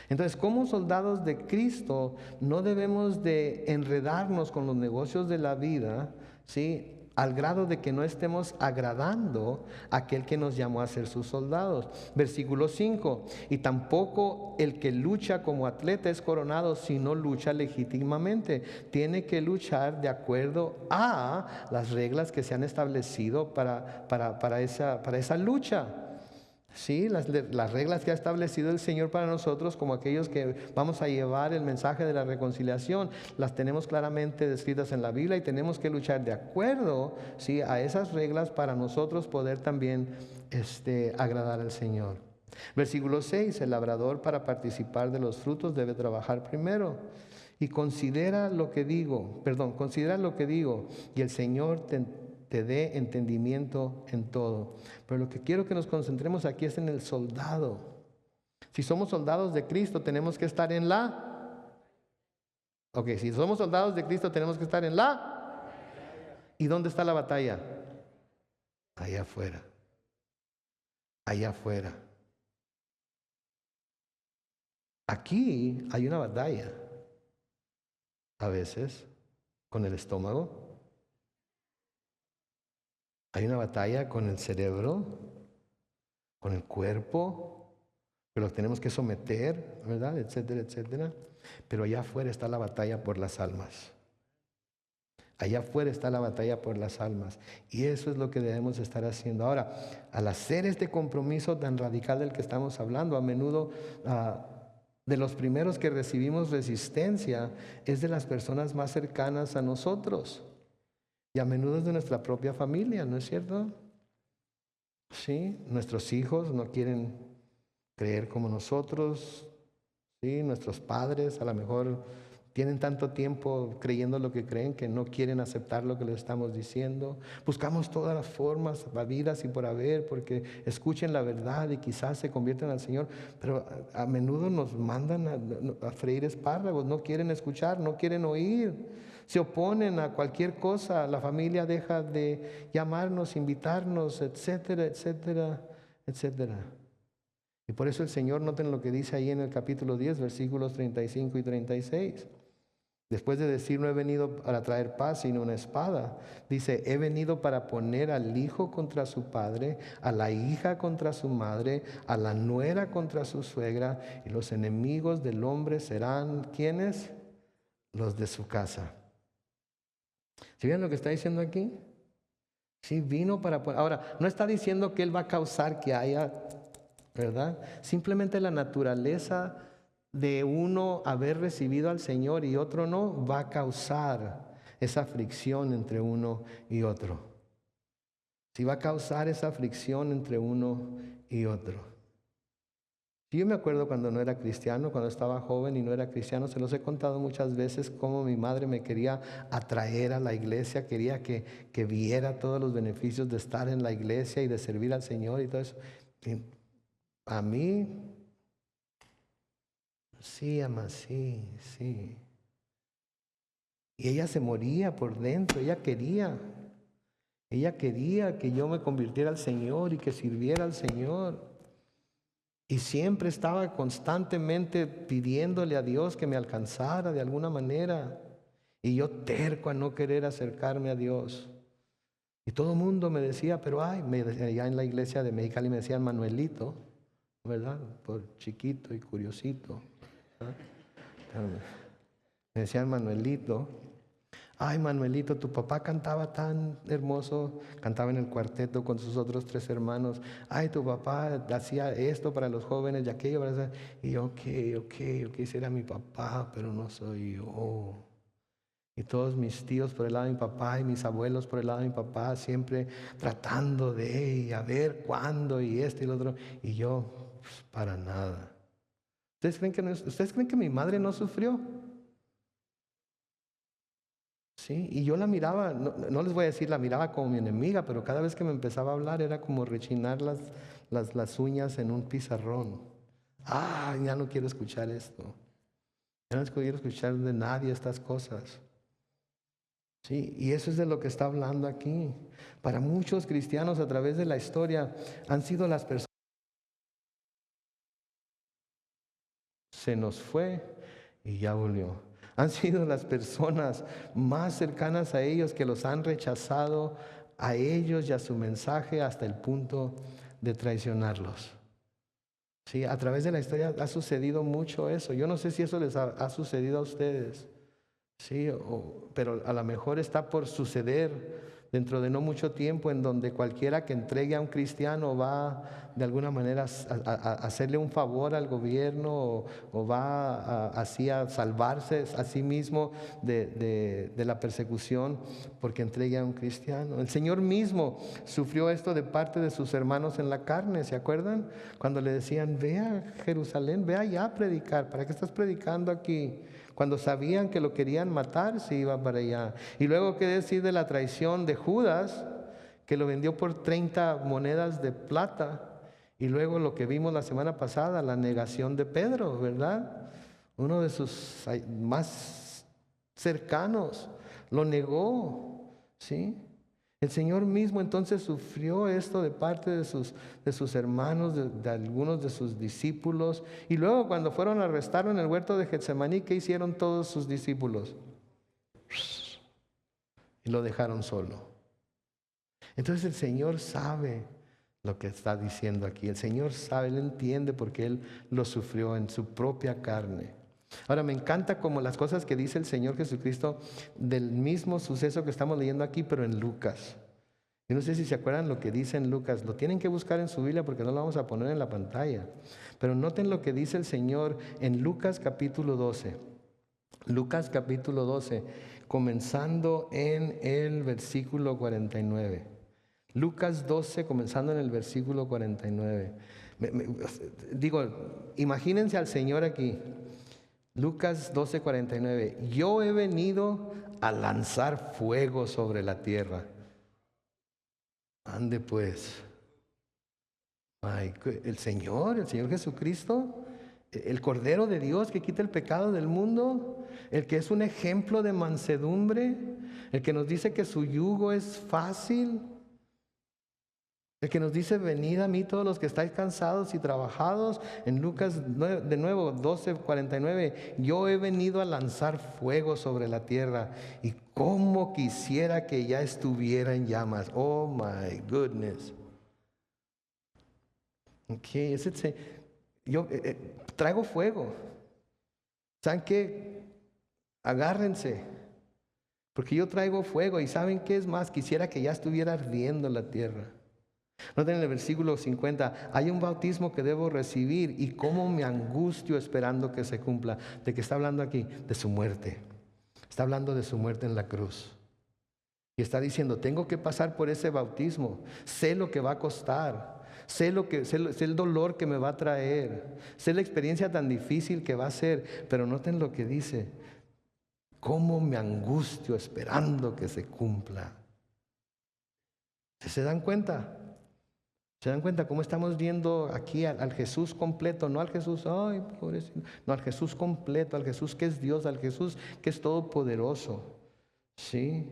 Entonces, como soldados de Cristo, no debemos de enredarnos con los negocios de la vida, ¿sí? Al grado de que no estemos agradando a aquel que nos llamó a ser sus soldados. Versículo 5, y tampoco el que lucha como atleta es coronado si no lucha legítimamente. Tiene que luchar de acuerdo a las reglas que se han establecido para esa lucha. Sí, las reglas que ha establecido el Señor para nosotros, como aquellos que vamos a llevar el mensaje de la reconciliación, las tenemos claramente descritas en la Biblia y tenemos que luchar de acuerdo, ¿sí?, a esas reglas para nosotros poder también agradar al Señor. Versículo 6, el labrador para participar de los frutos debe trabajar primero. Y considera lo que digo, y el Señor te dé entendimiento en todo. Pero lo que quiero que nos concentremos aquí es en el soldado. Si somos soldados de Cristo, tenemos que estar en la... Ok, si somos soldados de Cristo, tenemos que estar en la... ¿Y dónde está la batalla? Allá afuera. Allá afuera. Aquí hay una batalla. A veces, con el estómago. Hay una batalla con el cerebro, con el cuerpo, que los tenemos que someter, ¿verdad? Etcétera, etcétera. Pero allá afuera está la batalla por las almas. Allá afuera está la batalla por las almas. Y eso es lo que debemos estar haciendo. Ahora, al hacer este compromiso tan radical del que estamos hablando, a menudo de los primeros que recibimos resistencia es de las personas más cercanas a nosotros. Y a menudo es de nuestra propia familia, ¿no es cierto? Sí, nuestros hijos no quieren creer como nosotros. Sí, nuestros padres a lo mejor tienen tanto tiempo creyendo lo que creen que no quieren aceptar lo que les estamos diciendo. Buscamos todas las formas, habidas y por haber, porque escuchen la verdad y quizás se conviertan al Señor. Pero a menudo nos mandan a freír espárragos, no quieren escuchar, no quieren oír. Se oponen a cualquier cosa, la familia deja de llamarnos, invitarnos, etcétera, etcétera, etcétera. Y por eso el Señor, noten lo que dice ahí en el capítulo 10, versículos 35 y 36. Después de decir, no he venido para traer paz, sino una espada, dice, he venido para poner al hijo contra su padre, a la hija contra su madre, a la nuera contra su suegra, y los enemigos del hombre serán, ¿quiénes? Los de su casa. ¿Sí ven lo que está diciendo aquí? Sí, vino para... Ahora, no está diciendo que Él va a causar que haya, ¿verdad? Simplemente la naturaleza de uno haber recibido al Señor y otro no, va a causar esa fricción entre uno y otro. Sí, va a causar esa fricción entre uno y otro. Yo me acuerdo cuando no era cristiano, cuando estaba joven y no era cristiano, se los he contado muchas veces cómo mi madre me quería atraer a la iglesia, quería que viera todos los beneficios de estar en la iglesia y de servir al Señor y todo eso. Y a mí, sí, ama, sí. Y ella se moría por dentro, ella quería que yo me convirtiera al Señor y que sirviera al Señor. Y siempre estaba constantemente pidiéndole a Dios que me alcanzara de alguna manera. Y yo terco a no querer acercarme a Dios. Y todo el mundo me decía, pero allá en la iglesia de Mexicali me decían Manuelito, ¿verdad? Por chiquito y curiosito. ¿Verdad? Me decían Manuelito. Ay, Manuelito, tu papá cantaba tan hermoso, cantaba en el cuarteto con sus otros 3 hermanos. Ay, tu papá hacía esto para los jóvenes y aquello. Y yo, ok, ese era mi papá, pero no soy yo. Y todos mis tíos por el lado de mi papá y mis abuelos por el lado de mi papá, siempre tratando de a ver cuándo y esto y lo otro. Y yo, pues, para nada. ¿Ustedes creen que mi madre no sufrió? Sí, y yo la miraba, no les voy a decir la miraba como mi enemiga, pero cada vez que me empezaba a hablar era como rechinar las uñas en un pizarrón. Ah, ya no quiero escuchar esto. Ya no quiero escuchar de nadie estas cosas. Sí, y eso es de lo que está hablando aquí. Para muchos cristianos a través de la historia han sido las personas. Se nos fue y ya volvió. Han sido las personas más cercanas a ellos que los han rechazado a ellos y a su mensaje hasta el punto de traicionarlos. Sí, a través de la historia ha sucedido mucho eso. Yo no sé si eso les ha sucedido a ustedes. Sí, pero a lo mejor está por suceder dentro de no mucho tiempo, en donde cualquiera que entregue a un cristiano va de alguna manera a hacerle un favor al gobierno o va así a salvarse a sí mismo de la persecución porque entregue a un cristiano. El Señor mismo sufrió esto de parte de sus hermanos en la carne, ¿se acuerdan? Cuando le decían, ve a Jerusalén, ve allá a predicar, ¿para qué estás predicando aquí? Cuando sabían que lo querían matar, se iba para allá. Y luego, ¿qué decir de la traición de Judas, que lo vendió por 30 monedas de plata? Y luego lo que vimos la semana pasada, la negación de Pedro, ¿verdad? Uno de sus más cercanos lo negó, ¿sí? El Señor mismo entonces sufrió esto de parte de sus hermanos, de algunos de sus discípulos. Y luego cuando fueron a arrestarlo en el huerto de Getsemaní, ¿qué hicieron todos sus discípulos? Y lo dejaron solo. Entonces el Señor sabe lo que está diciendo aquí. El Señor sabe, Él entiende porque Él lo sufrió en su propia carne. Ahora me encanta como las cosas que dice el Señor Jesucristo del mismo suceso que estamos leyendo aquí, pero en Lucas. Yo no sé si se acuerdan lo que dice en Lucas. Lo tienen que buscar en su Biblia porque no lo vamos a poner en la pantalla. Pero noten lo que dice el Señor en Lucas capítulo 12. Lucas capítulo 12, comenzando en el versículo 49. Lucas 12, comenzando en el versículo 49. Imagínense al Señor aquí. Lucas 12, 49. Yo he venido a lanzar fuego sobre la tierra. Ande pues. El Señor Jesucristo, el Cordero de Dios que quita el pecado del mundo, el que es un ejemplo de mansedumbre, el que nos dice que su yugo es fácil, el que nos dice, venid a mí todos los que estáis cansados y trabajados. En Lucas de nuevo 12:49, yo he venido a lanzar fuego sobre la tierra y cómo quisiera que ya estuviera en llamas. Oh my goodness. Okay, yo traigo fuego. ¿Saben qué? Agárrense, porque yo traigo fuego. ¿Y saben qué es más? Quisiera que ya estuviera ardiendo la tierra. Noten en el versículo 50, hay un bautismo que debo recibir y cómo me angustio esperando que se cumpla. ¿De qué está hablando aquí? De su muerte. Está hablando de su muerte en la cruz. Y está diciendo, tengo que pasar por ese bautismo. Sé lo que va a costar. Sé el dolor que me va a traer. Sé la experiencia tan difícil que va a ser. Pero noten lo que dice. Cómo me angustio esperando que se cumpla. ¿Se dan cuenta? ¿Se dan cuenta cómo estamos viendo aquí al Jesús completo? No al Jesús, ay, pobrecito. No, al Jesús completo, al Jesús que es Dios, al Jesús que es todopoderoso. ¿Sí?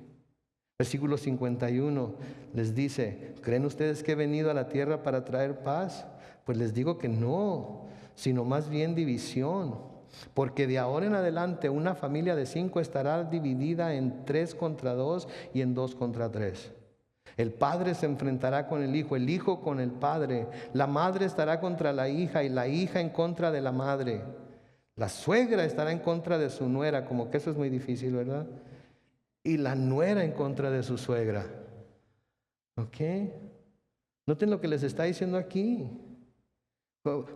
Versículo 51 les dice, ¿creen ustedes que he venido a la tierra para traer paz? Pues les digo que no, sino más bien división. Porque de ahora en adelante una familia de 5 estará dividida en 3 contra 2 y en 2 contra 3. El padre se enfrentará con el hijo con el padre. La madre estará contra la hija y la hija en contra de la madre. La suegra estará en contra de su nuera, como que eso es muy difícil, ¿verdad? Y la nuera en contra de su suegra. ¿Ok? Noten lo que les está diciendo aquí.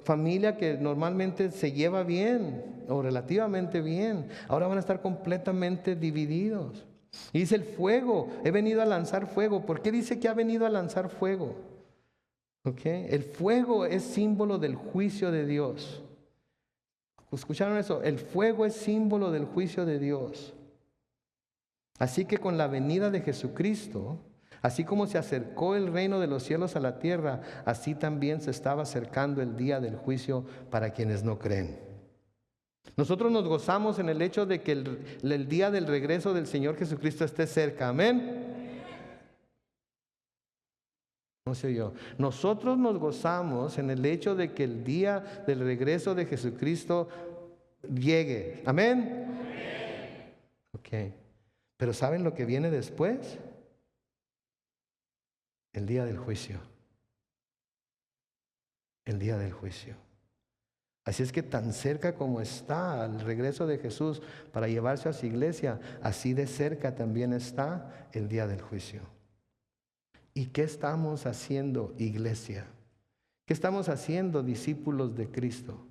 Familia que normalmente se lleva bien o relativamente bien, ahora van a estar completamente divididos. Y dice el fuego, he venido a lanzar fuego. ¿Por qué dice que ha venido a lanzar fuego? ¿Okay? El fuego es símbolo del juicio de Dios. ¿Escucharon eso? El fuego es símbolo del juicio de Dios. Así que con la venida de Jesucristo, así como se acercó el reino de los cielos a la tierra, así también se estaba acercando el día del juicio para quienes no creen. Nosotros nos gozamos en el hecho de que el día del regreso del Señor Jesucristo esté cerca. Amén. No sé yo. Nosotros nos gozamos en el hecho de que el día del regreso de Jesucristo llegue. Amén. Ok. Pero ¿saben lo que viene después? El día del juicio. El día del juicio. Así es que tan cerca como está el regreso de Jesús para llevarse a su iglesia, así de cerca también está el día del juicio. ¿Y qué estamos haciendo, iglesia? ¿Qué estamos haciendo, discípulos de Cristo?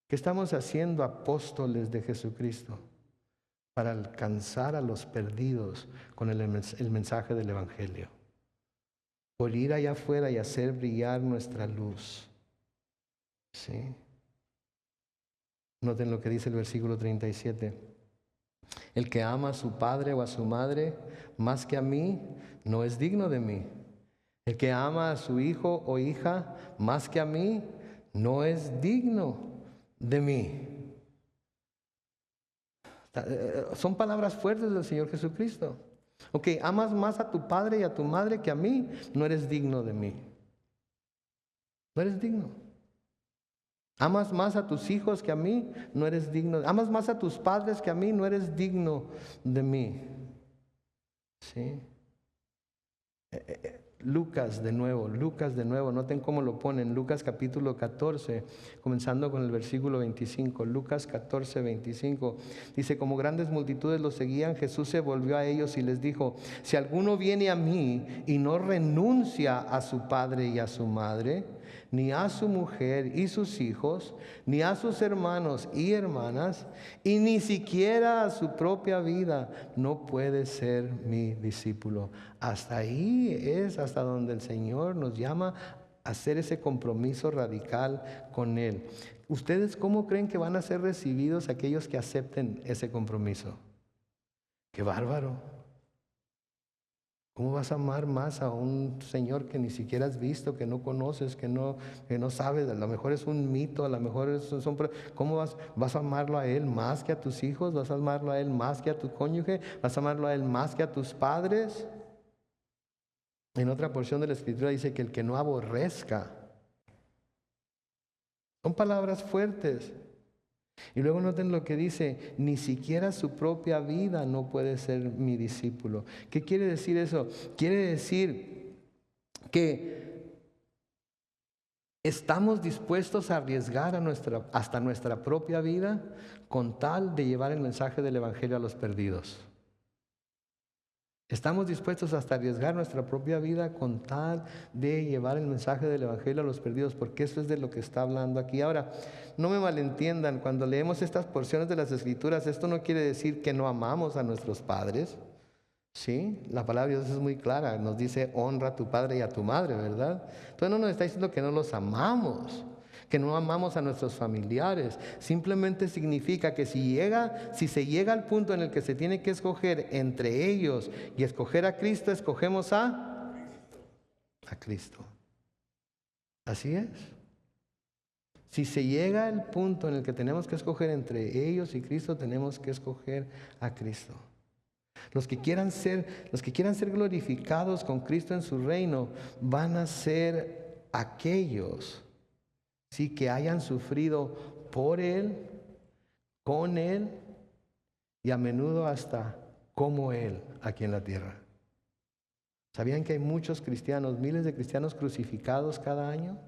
¿Qué estamos haciendo, apóstoles de Jesucristo? Para alcanzar a los perdidos con el mensaje del Evangelio. Por ir allá afuera y hacer brillar nuestra luz. ¿Sí? Noten lo que dice el versículo 37. El que ama a su padre o a su madre más que a mí, no es digno de mí. El que ama a su hijo o hija más que a mí, no es digno de mí. Son palabras fuertes del Señor Jesucristo. Ok, amas más a tu padre y a tu madre que a mí, no eres digno de mí. No eres digno. Amas más a tus hijos que a mí, no eres digno. Amas más a tus padres que a mí, no eres digno de mí. ¿Sí? Lucas de nuevo, noten cómo lo ponen, Lucas capítulo 14, comenzando con el versículo 25, Lucas 14, 25, dice, como grandes multitudes lo seguían, Jesús se volvió a ellos y les dijo, si alguno viene a mí y no renuncia a su padre y a su madre, ni a su mujer y sus hijos, ni a sus hermanos y hermanas, y ni siquiera a su propia vida, no puede ser mi discípulo. Hasta ahí es hasta donde el Señor nos llama a hacer ese compromiso radical con Él. ¿Ustedes cómo creen que van a ser recibidos aquellos que acepten ese compromiso? ¡Qué bárbaro! ¿Cómo vas a amar más a un Señor que ni siquiera has visto, que no conoces, que no sabes? A lo mejor es un mito, a lo mejor ¿cómo vas a amarlo a Él más que a tus hijos? ¿Vas a amarlo a Él más que a tu cónyuge? ¿Vas a amarlo a Él más que a tus padres? En otra porción de la Escritura dice que el que no aborrezca. Son palabras fuertes. Y luego noten lo que dice, ni siquiera su propia vida no puede ser mi discípulo. ¿Qué quiere decir eso? Quiere decir que estamos dispuestos a arriesgar hasta nuestra propia vida con tal de llevar el mensaje del Evangelio a los perdidos. Estamos dispuestos hasta arriesgar nuestra propia vida con tal de llevar el mensaje del Evangelio a los perdidos, porque eso es de lo que está hablando aquí. Ahora, no me malentiendan, cuando leemos estas porciones de las Escrituras, esto no quiere decir que no amamos a nuestros padres. ¿Sí? La palabra de Dios es muy clara, nos dice honra a tu padre y a tu madre, ¿verdad? Entonces no nos está diciendo que no los amamos, que no amamos a nuestros familiares. Simplemente significa que si se llega al punto en el que se tiene que escoger entre ellos y escoger a Cristo, escogemos a Cristo. Así es. Si se llega al punto en el que tenemos que escoger entre ellos y Cristo, tenemos que escoger a Cristo. Los que quieran ser glorificados con Cristo en su reino van a ser aquellos sí que hayan sufrido por Él, con Él y a menudo hasta como Él aquí en la tierra. ¿Sabían que hay muchos cristianos, miles de cristianos crucificados cada año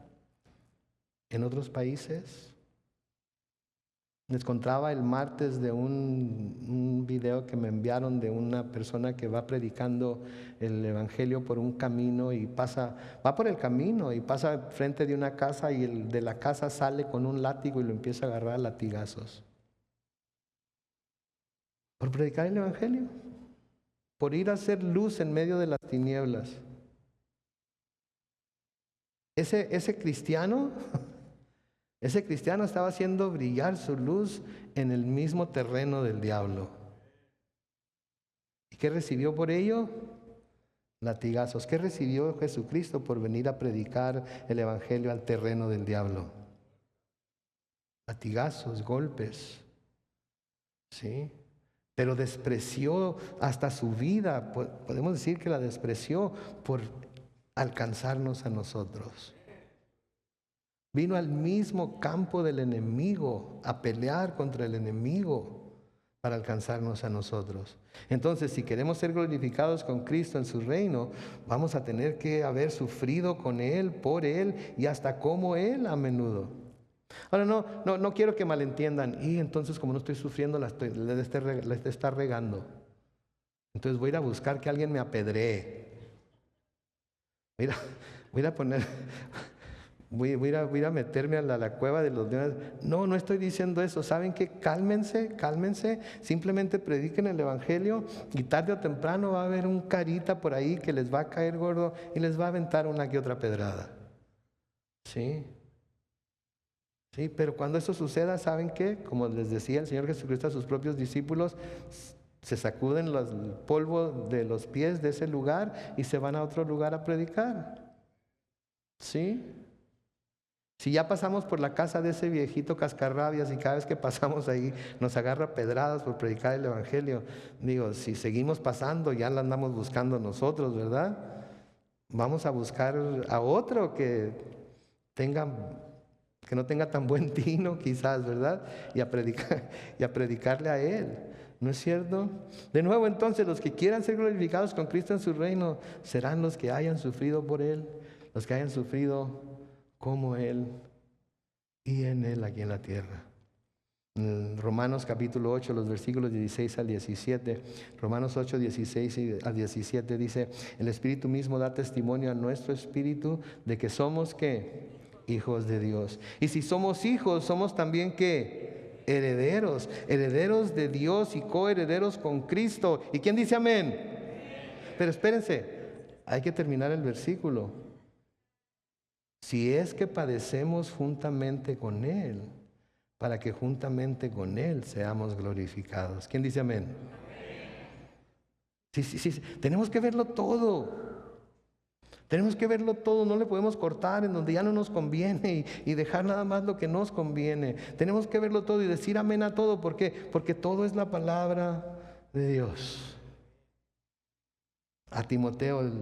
en otros países? Les contaba el martes de un video que me enviaron de una persona que va predicando el evangelio por un camino y va por el camino y pasa frente de una casa y el de la casa sale con un látigo y lo empieza a agarrar a latigazos. Por predicar el evangelio, por ir a hacer luz en medio de las tinieblas. Ese cristiano Ese cristiano estaba haciendo brillar su luz en el mismo terreno del diablo. ¿Y qué recibió por ello? Latigazos. ¿Qué recibió Jesucristo por venir a predicar el evangelio al terreno del diablo? Latigazos, golpes. ¿Sí? Pero despreció hasta su vida. Podemos decir que la despreció por alcanzarnos a nosotros. Vino al mismo campo del enemigo a pelear contra el enemigo para alcanzarnos a nosotros. Entonces, si queremos ser glorificados con Cristo en su reino, vamos a tener que haber sufrido con Él, por Él y hasta como Él a menudo. Ahora, no quiero que malentiendan. Y entonces, como no estoy sufriendo, la está regando. Entonces voy a ir a buscar que alguien me apedree. Voy a ir a meterme a la cueva de los leones. No estoy diciendo eso. ¿Saben qué? Cálmense. Simplemente prediquen el evangelio y tarde o temprano va a haber un carita por ahí que les va a caer gordo y les va a aventar una que otra pedrada. ¿Sí? Sí, pero cuando eso suceda, ¿saben qué? Como les decía el Señor Jesucristo a sus propios discípulos, se sacuden el polvo de los pies de ese lugar y se van a otro lugar a predicar. ¿Sí? Si ya pasamos por la casa de ese viejito cascarrabias y cada vez que pasamos ahí nos agarra pedradas por predicar el evangelio, digo, si seguimos pasando ya la andamos buscando nosotros, ¿verdad? Vamos a buscar a otro que no tenga tan buen tino quizás, ¿verdad? Y a predicarle a él. ¿No es cierto? De nuevo, entonces, los que quieran ser glorificados con Cristo en su reino serán los que hayan sufrido por Él, los que hayan sufrido como Él y en Él aquí en la tierra. En Romanos capítulo 8, los versículos 16 al 17, Romanos 8, 16 al 17 dice: el Espíritu mismo da testimonio a nuestro espíritu de que somos, ¿qué? Hijos de Dios. Y si somos hijos, somos también, ¿qué? Herederos de Dios y coherederos con Cristo. ¿Y quién dice amén? Pero espérense, hay que terminar el versículo. Si es que padecemos juntamente con Él, para que juntamente con Él seamos glorificados. ¿Quién dice amén? Sí. Tenemos que verlo todo. Tenemos que verlo todo, no le podemos cortar en donde ya no nos conviene y dejar nada más lo que nos conviene. Tenemos que verlo todo y decir amén a todo. ¿Por qué? Porque todo es la palabra de Dios. A Timoteo, el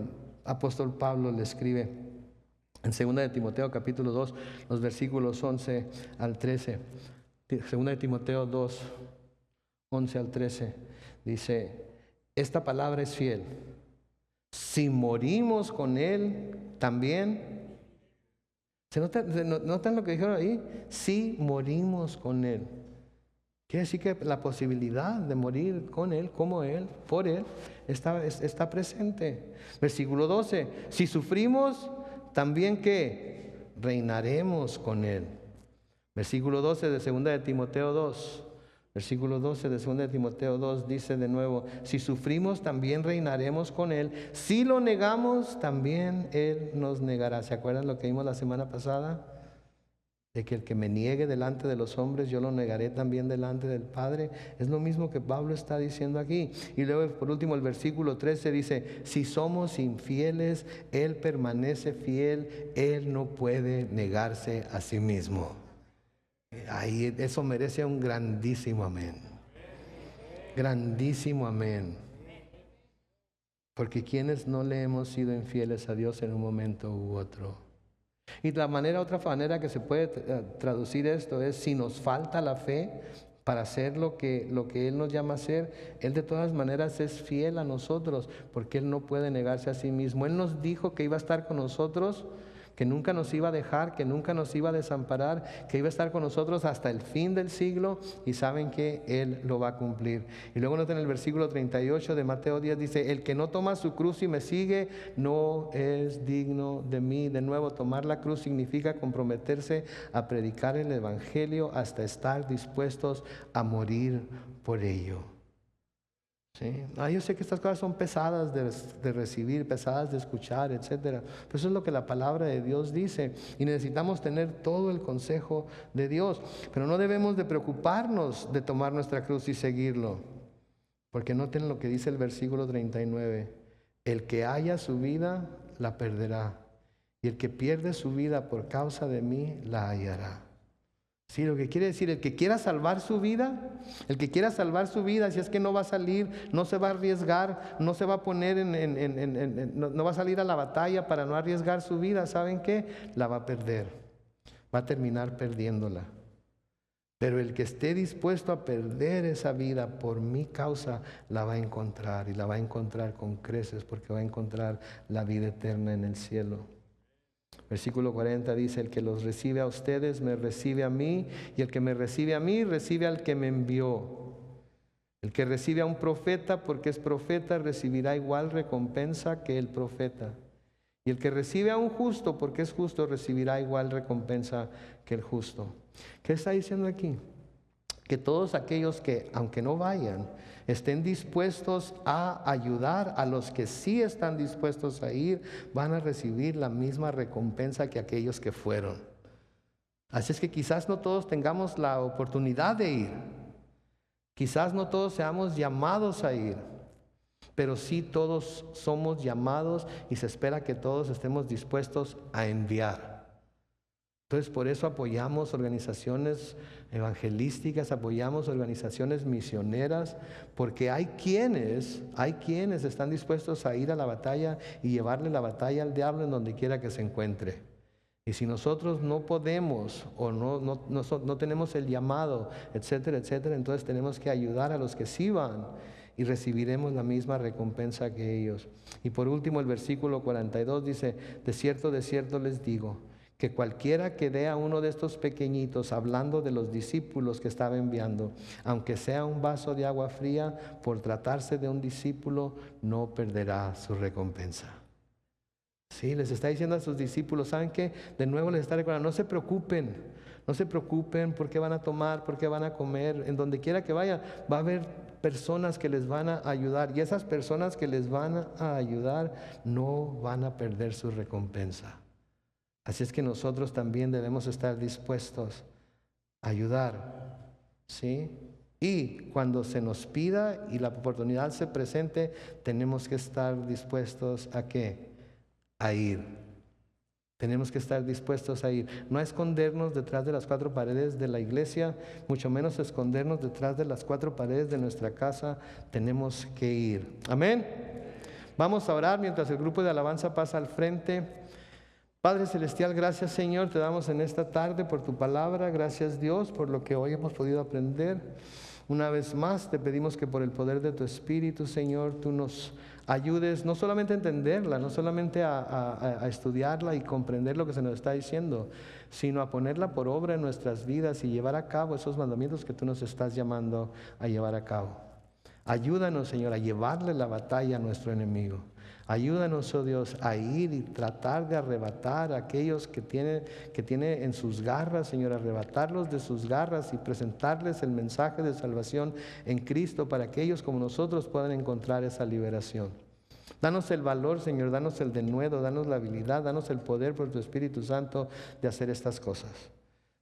apóstol Pablo le escribe en 2 de Timoteo capítulo 2, los versículos 11 al 13. 2 de Timoteo 2, 11 al 13. Dice: esta palabra es fiel. Si morimos con Él, también. ¿Se notan lo que dijeron ahí? Si morimos con Él. Quiere decir que la posibilidad de morir con Él, como Él, por Él, está presente. Versículo 12. Si sufrimos, también ¿qué? Reinaremos con Él. Versículo 12 de 2 de Timoteo 2. Versículo 12 de 2 de Timoteo 2 dice de nuevo: si sufrimos, también reinaremos con Él. Si lo negamos, también Él nos negará. ¿Se acuerdan lo que vimos la semana pasada? De que el que me niegue delante de los hombres, yo lo negaré también delante del Padre. Es lo mismo que Pablo está diciendo aquí. Y luego, por último, el versículo 13 dice: si somos infieles, Él permanece fiel. Él no puede negarse a sí mismo. Ahí eso merece un grandísimo amén. Grandísimo amén. Porque quienes no le hemos sido infieles a Dios en un momento u otro. Y otra manera que se puede traducir esto es: si nos falta la fe para hacer lo que Él nos llama a hacer, Él de todas maneras es fiel a nosotros, porque Él no puede negarse a sí mismo. Él nos dijo que iba a estar con nosotros, que nunca nos iba a dejar, que nunca nos iba a desamparar, que iba a estar con nosotros hasta el fin del siglo, y saben que Él lo va a cumplir. Y luego noten el versículo 38 de Mateo 10, dice: el que no toma su cruz y me sigue no es digno de mí. De nuevo, tomar la cruz significa comprometerse a predicar el evangelio hasta estar dispuestos a morir por ello. Sí. Yo sé que estas cosas son pesadas de recibir, pesadas de escuchar, etcétera. Pero eso es lo que la palabra de Dios dice. Y necesitamos tener todo el consejo de Dios. Pero no debemos de preocuparnos de tomar nuestra cruz y seguirlo. Porque noten lo que dice el versículo 39. El que haya su vida, la perderá. Y el que pierde su vida por causa de mí, la hallará. Sí, lo que quiere decir, el que quiera salvar su vida, si es que no va a salir, no se va a arriesgar, no se va a poner no va a salir a la batalla para no arriesgar su vida, ¿saben qué? La va a perder, va a terminar perdiéndola. Pero el que esté dispuesto a perder esa vida por mi causa, la va a encontrar, y la va a encontrar con creces, porque va a encontrar la vida eterna en el cielo. Versículo 40 dice, el que los recibe a ustedes, me recibe a mí, y el que me recibe a mí, recibe al que me envió. El que recibe a un profeta, porque es profeta, recibirá igual recompensa que el profeta. Y el que recibe a un justo, porque es justo, recibirá igual recompensa que el justo. ¿Qué está diciendo aquí? Que todos aquellos que, aunque no vayan, estén dispuestos a ayudar a los que sí están dispuestos a ir, van a recibir la misma recompensa que aquellos que fueron. Así es que quizás no todos tengamos la oportunidad de ir, quizás no todos seamos llamados a ir, pero sí todos somos llamados y se espera que todos estemos dispuestos a enviar. Entonces, por eso apoyamos organizaciones evangelísticas, apoyamos organizaciones misioneras, porque hay quienes están dispuestos a ir a la batalla y llevarle la batalla al diablo en donde quiera que se encuentre. Y si nosotros no podemos o no tenemos el llamado, etcétera, etcétera, entonces tenemos que ayudar a los que sí van y recibiremos la misma recompensa que ellos. Y por último, el versículo 42 dice, de cierto les digo, que cualquiera que dé a uno de estos pequeñitos, hablando de los discípulos que estaba enviando, aunque sea un vaso de agua fría, por tratarse de un discípulo, no perderá su recompensa. Sí, les está diciendo a sus discípulos, ¿saben qué? De nuevo les está recordando, no se preocupen por qué van a tomar, por qué van a comer, en donde quiera que vaya, va a haber personas que les van a ayudar, y esas personas que les van a ayudar no van a perder su recompensa. Así es que nosotros también debemos estar dispuestos a ayudar, ¿sí? Y cuando se nos pida y la oportunidad se presente, tenemos que estar dispuestos ¿a qué? A ir. Tenemos que estar dispuestos a ir. No a escondernos detrás de las cuatro paredes de la iglesia, mucho menos escondernos detrás de las cuatro paredes de nuestra casa. Tenemos que ir. Amén. Vamos a orar mientras el grupo de alabanza pasa al frente. Padre Celestial, gracias Señor, te damos en esta tarde por tu palabra, gracias Dios por lo que hoy hemos podido aprender. Una vez más te pedimos que por el poder de tu Espíritu, Señor, tú nos ayudes no solamente a entenderla, no solamente a estudiarla y comprender lo que se nos está diciendo, sino a ponerla por obra en nuestras vidas y llevar a cabo esos mandamientos que tú nos estás llamando a llevar a cabo. Ayúdanos, Señor, a llevarle la batalla a nuestro enemigo. Ayúdanos, oh Dios, a ir y tratar de arrebatar a aquellos que tiene en sus garras, Señor, arrebatarlos de sus garras y presentarles el mensaje de salvación en Cristo para que ellos como nosotros puedan encontrar esa liberación. Danos el valor, Señor, danos el denuedo, danos la habilidad, danos el poder por tu Espíritu Santo de hacer estas cosas.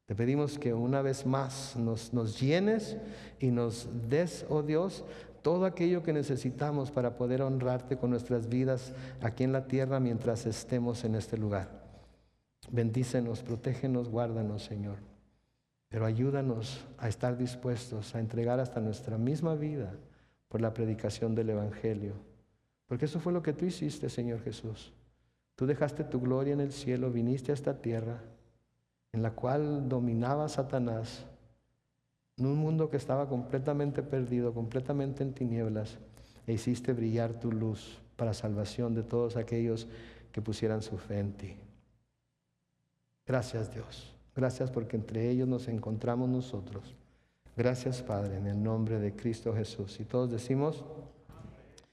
Te pedimos que una vez más nos llenes y nos des, oh Dios, todo aquello que necesitamos para poder honrarte con nuestras vidas aquí en la tierra mientras estemos en este lugar. Bendícenos, protégenos, guárdanos, Señor. Pero ayúdanos a estar dispuestos a entregar hasta nuestra misma vida por la predicación del Evangelio. Porque eso fue lo que tú hiciste, Señor Jesús. Tú dejaste tu gloria en el cielo, viniste a esta tierra en la cual dominaba Satanás, en un mundo que estaba completamente perdido, completamente en tinieblas, e hiciste brillar tu luz para salvación de todos aquellos que pusieran su fe en ti. Gracias, Dios. Gracias porque entre ellos nos encontramos nosotros. Gracias, Padre, en el nombre de Cristo Jesús. Y todos decimos...